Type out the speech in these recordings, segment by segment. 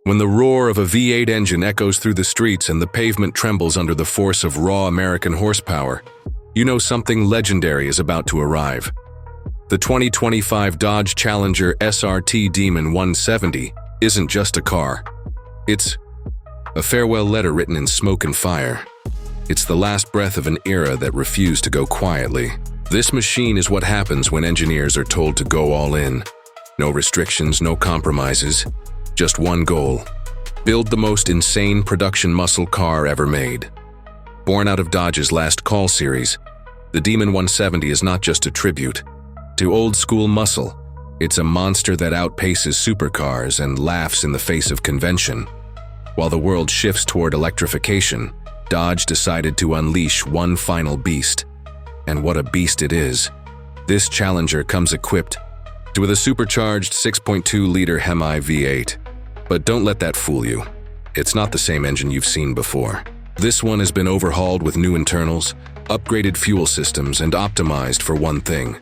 When the roar of a V8 engine echoes through the streets and the pavement trembles under the force of raw American horsepower, you know something legendary is about to arrive. The 2025 Dodge Challenger SRT Demon 170 isn't just a car. It's a farewell letter written in smoke and fire. It's the last breath of an era that refused to go quietly. This machine is what happens when engineers are told to go all in. No restrictions, no compromises, just one goal: build the most insane production muscle car ever made. Born out of Dodge's Last Call series, the Demon 170 is not just a tribute to old-school muscle. It's a monster that outpaces supercars and laughs in the face of convention. While the world shifts toward electrification, Dodge decided to unleash one final beast. And what a beast it is. This Challenger comes equipped with a supercharged 6.2-liter Hemi V8. But don't let that fool you. It's not the same engine you've seen before. This one has been overhauled with new internals, upgraded fuel systems, and optimized for one thing: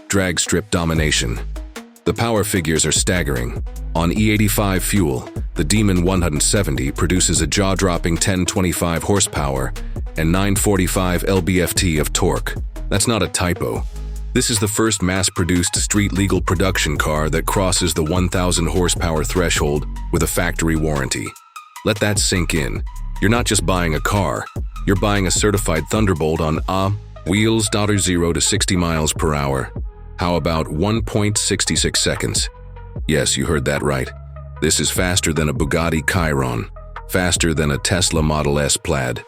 drag strip domination. The power figures are staggering. On E85 fuel, the Demon 170 produces a jaw-dropping 1025 horsepower and 945 lb-ft of torque. That's not a typo. This is the first mass-produced street-legal production car that crosses the 1,000 horsepower threshold with a factory warranty. Let that sink in. You're not just buying a car, you're buying a certified Thunderbolt on wheels. 0 to 60 miles per hour. How about 1.66 seconds? Yes, you heard that right. This is faster than a Bugatti Chiron, faster than a Tesla Model S Plaid.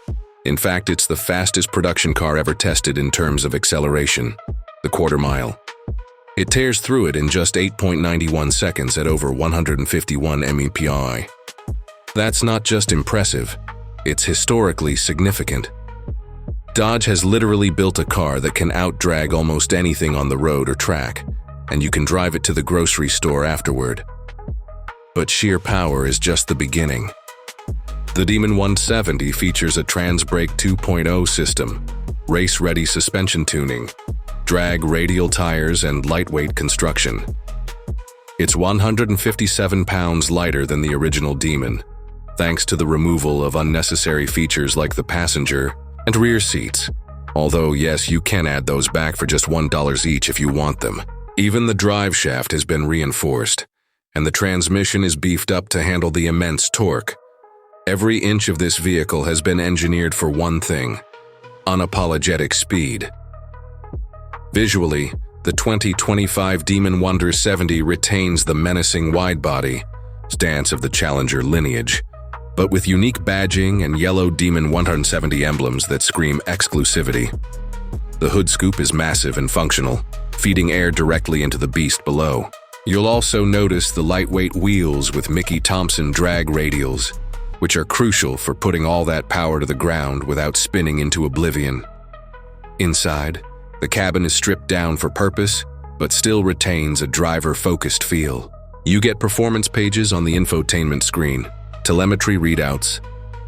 In fact, it's the fastest production car ever tested in terms of acceleration, the quarter mile. It tears through it in just 8.91 seconds at over 151 mph. That's not just impressive, it's historically significant. Dodge has literally built a car that can outdrag almost anything on the road or track, and you can drive it to the grocery store afterward. But sheer power is just the beginning. The Demon 170 features a Transbrake 2.0 system, race-ready suspension tuning, drag radial tires, and lightweight construction. It's 157 pounds lighter than the original Demon, thanks to the removal of unnecessary features like the passenger and rear seats. Although, yes, you can add those back for just $1 each if you want them. Even the drive shaft has been reinforced, and the transmission is beefed up to handle the immense torque. Every inch of this vehicle has been engineered for one thing: unapologetic speed. Visually, the 2025 Demon 170 retains the menacing widebody stance of the Challenger lineage, but with unique badging and yellow Demon 170 emblems that scream exclusivity. The hood scoop is massive and functional, feeding air directly into the beast below. You'll also notice the lightweight wheels with Mickey Thompson drag radials, which are crucial for putting all that power to the ground without spinning into oblivion. Inside, the cabin is stripped down for purpose, but still retains a driver-focused feel. You get performance pages on the infotainment screen, telemetry readouts,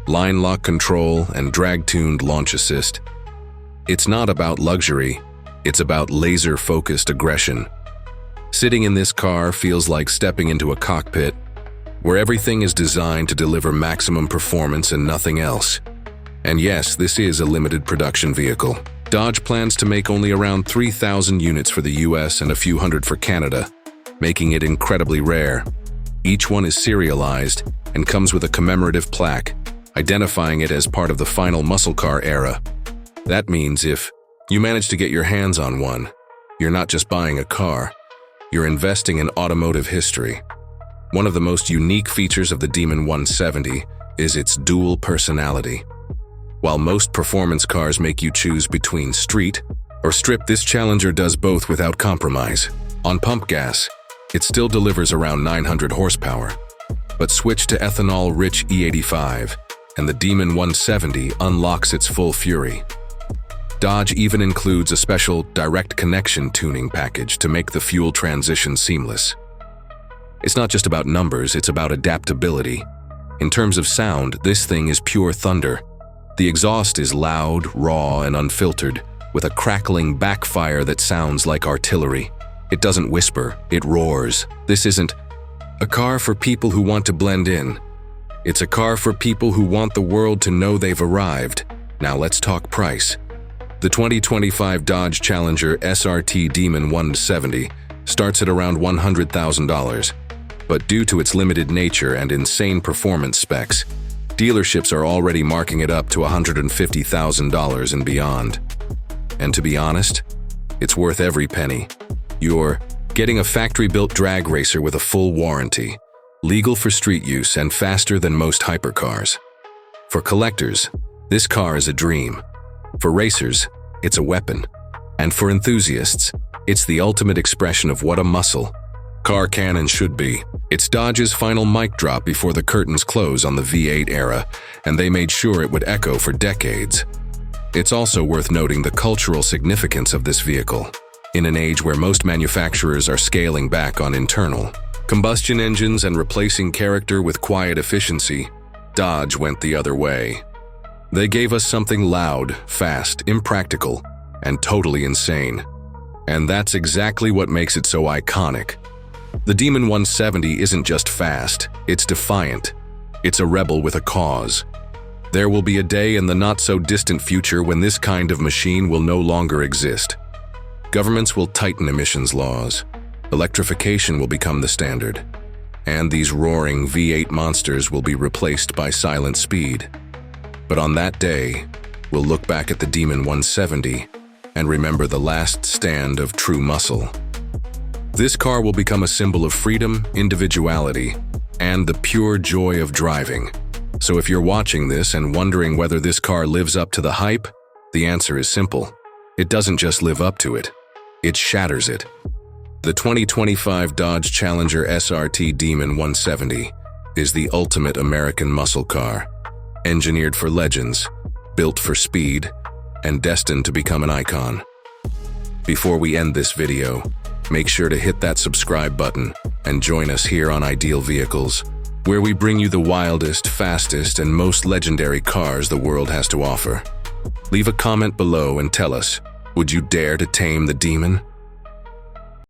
line lock control, and drag-tuned launch assist. It's not about luxury, it's about laser-focused aggression. Sitting in this car feels like stepping into a cockpit, where everything is designed to deliver maximum performance and nothing else. And yes, this is a limited production vehicle. Dodge plans to make only around 3,000 units for the US and a few hundred for Canada, making it incredibly rare. Each one is serialized and comes with a commemorative plaque, identifying it as part of the final muscle car era. That means if you manage to get your hands on one, you're not just buying a car, you're investing in automotive history. One of the most unique features of the Demon 170 is its dual personality. While most performance cars make you choose between street or strip, this Challenger does both without compromise. On pump gas, it still delivers around 900 horsepower, but switch to ethanol-rich E85, and the Demon 170 unlocks its full fury. Dodge even includes a special direct connection tuning package to make the fuel transition seamless. It's not just about numbers, it's about adaptability. In terms of sound, this thing is pure thunder. The exhaust is loud, raw, and unfiltered, with a crackling backfire that sounds like artillery. It doesn't whisper, it roars. This isn't a car for people who want to blend in. It's a car for people who want the world to know they've arrived. Now let's talk price. The 2025 Dodge Challenger SRT Demon 170 starts at around $100,000. But due to its limited nature and insane performance specs, dealerships are already marking it up to $150,000 and beyond. And to be honest, it's worth every penny. You're getting a factory-built drag racer with a full warranty, legal for street use and faster than most hypercars. For collectors, this car is a dream. For racers, it's a weapon. And for enthusiasts, it's the ultimate expression of what a muscle car can and should be. It's Dodge's final mic drop before the curtains close on the V8 era, and they made sure it would echo for decades. It's also worth noting the cultural significance of this vehicle. In an age where most manufacturers are scaling back on internal combustion engines and replacing character with quiet efficiency, Dodge went the other way. They gave us something loud, fast, impractical, and totally insane. And that's exactly what makes it so iconic. The Demon 170 isn't just fast, it's defiant. It's a rebel with a cause. There will be a day in the not-so-distant future when this kind of machine will no longer exist. Governments will tighten emissions laws. Electrification will become the standard. And these roaring V8 monsters will be replaced by silent speed. But on that day, we'll look back at the Demon 170 and remember the last stand of true muscle. This car will become a symbol of freedom, individuality, and the pure joy of driving. So if you're watching this and wondering whether this car lives up to the hype, the answer is simple. It doesn't just live up to it, it shatters it. The 2025 Dodge Challenger SRT Demon 170 is the ultimate American muscle car, engineered for legends, built for speed, and destined to become an icon. Before we end this video, make sure to hit that subscribe button and join us here on Ideal Vehicles, where we bring you the wildest, fastest, and most legendary cars the world has to offer. Leave a comment below and tell us, would you dare to tame the Demon?